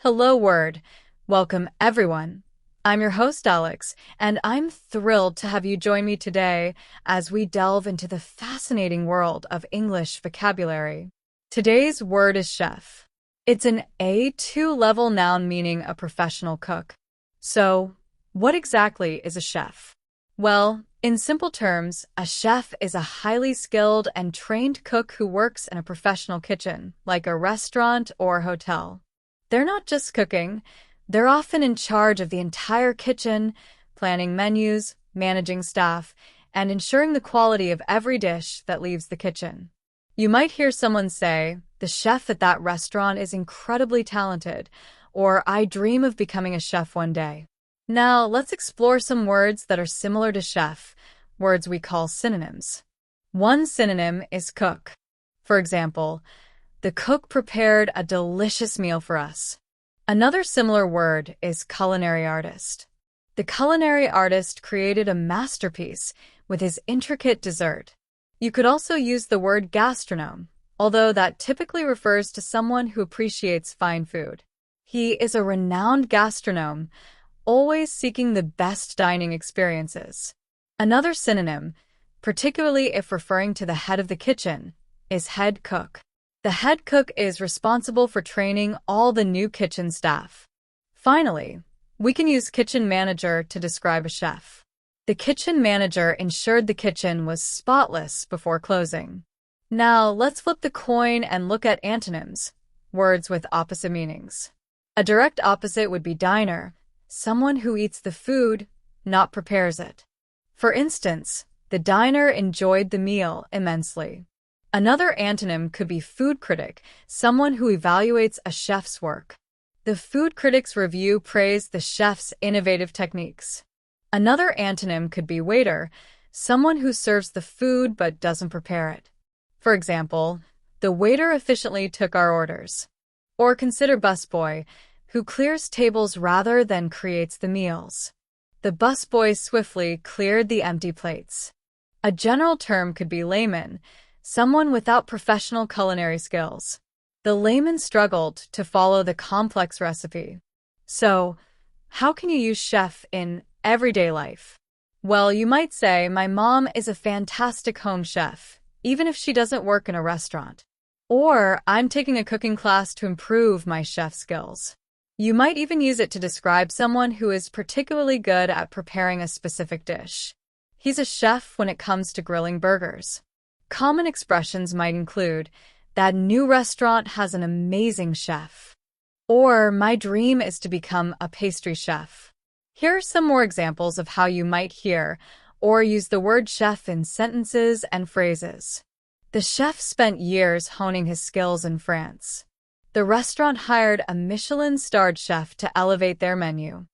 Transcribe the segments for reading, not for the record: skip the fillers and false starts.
Hello, Word. Welcome, everyone. I'm your host, Alex, and I'm thrilled to have you join me today as we delve into the fascinating world of English vocabulary. Today's word is chef. It's an A2 level noun meaning a professional cook. So, what exactly is a chef? Well, in simple terms, a chef is a highly skilled and trained cook who works in a professional kitchen, like a restaurant or hotel. They're not just cooking, they're often in charge of the entire kitchen, planning menus, managing staff, and ensuring the quality of every dish that leaves the kitchen. You might hear someone say, "The chef at that restaurant is incredibly talented," or "I dream of becoming a chef one day." Now, let's explore some words that are similar to chef, words we call synonyms. One synonym is cook. For example, the cook prepared a delicious meal for us. Another similar word is culinary artist. The culinary artist created a masterpiece with his intricate dessert. You could also use the word gastronome, although that typically refers to someone who appreciates fine food. He is a renowned gastronome, always seeking the best dining experiences. Another synonym, particularly if referring to the head of the kitchen, is head cook. The head cook is responsible for training all the new kitchen staff. Finally, we can use kitchen manager to describe a chef. The kitchen manager ensured the kitchen was spotless before closing. Now, let's flip the coin and look at antonyms, words with opposite meanings. A direct opposite would be diner, someone who eats the food, not prepares it. For instance, the diner enjoyed the meal immensely. Another antonym could be food critic, someone who evaluates a chef's work. The food critic's review praised the chef's innovative techniques. Another antonym could be waiter, someone who serves the food but doesn't prepare it. For example, the waiter efficiently took our orders. Or consider busboy, who clears tables rather than creates the meals. The busboy swiftly cleared the empty plates. A general term could be layman, someone without professional culinary skills. The layman struggled to follow the complex recipe. So, how can you use chef in everyday life? Well, you might say, my mom is a fantastic home chef, even if she doesn't work in a restaurant. Or, I'm taking a cooking class to improve my chef skills. You might even use it to describe someone who is particularly good at preparing a specific dish. He's a chef when it comes to grilling burgers. Common expressions might include, that new restaurant has an amazing chef. Or, my dream is to become a pastry chef. Here are some more examples of how you might hear or use the word chef in sentences and phrases. The chef spent years honing his skills in France. The restaurant hired a Michelin-starred chef to elevate their menu.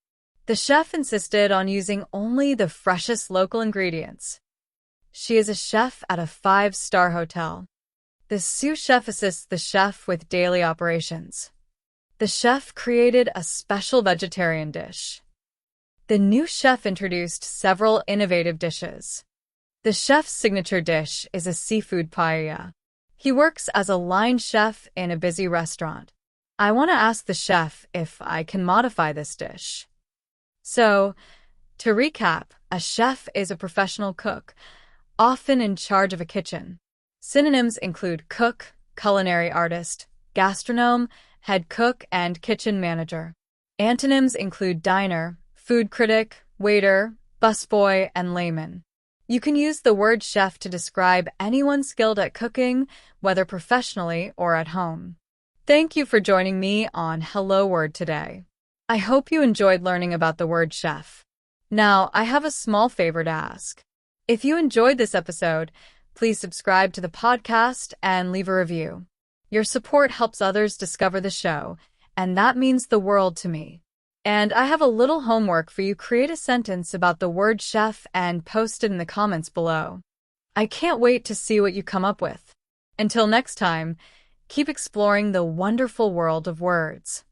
The chef insisted on using only the freshest local ingredients. She is a chef at a 5-star hotel. The sous chef assists the chef with daily operations. The chef created a special vegetarian dish. The new chef introduced several innovative dishes. The chef's signature dish is a seafood paella. He works as a line chef in a busy restaurant. I want to ask the chef if I can modify this dish. So, to recap, a chef is a professional cook, often in charge of a kitchen. Synonyms include cook, culinary artist, gastronome, head cook, and kitchen manager. Antonyms include diner, food critic, waiter, busboy, and layman. You can use the word chef to describe anyone skilled at cooking, whether professionally or at home. Thank you for joining me on Hello Word today. I hope you enjoyed learning about the word chef. Now, I have a small favor to ask. If you enjoyed this episode, please subscribe to the podcast and leave a review. Your support helps others discover the show, and that means the world to me. And I have a little homework for you. Create a sentence about the word chef and post it in the comments below. I can't wait to see what you come up with. Until next time, keep exploring the wonderful world of words.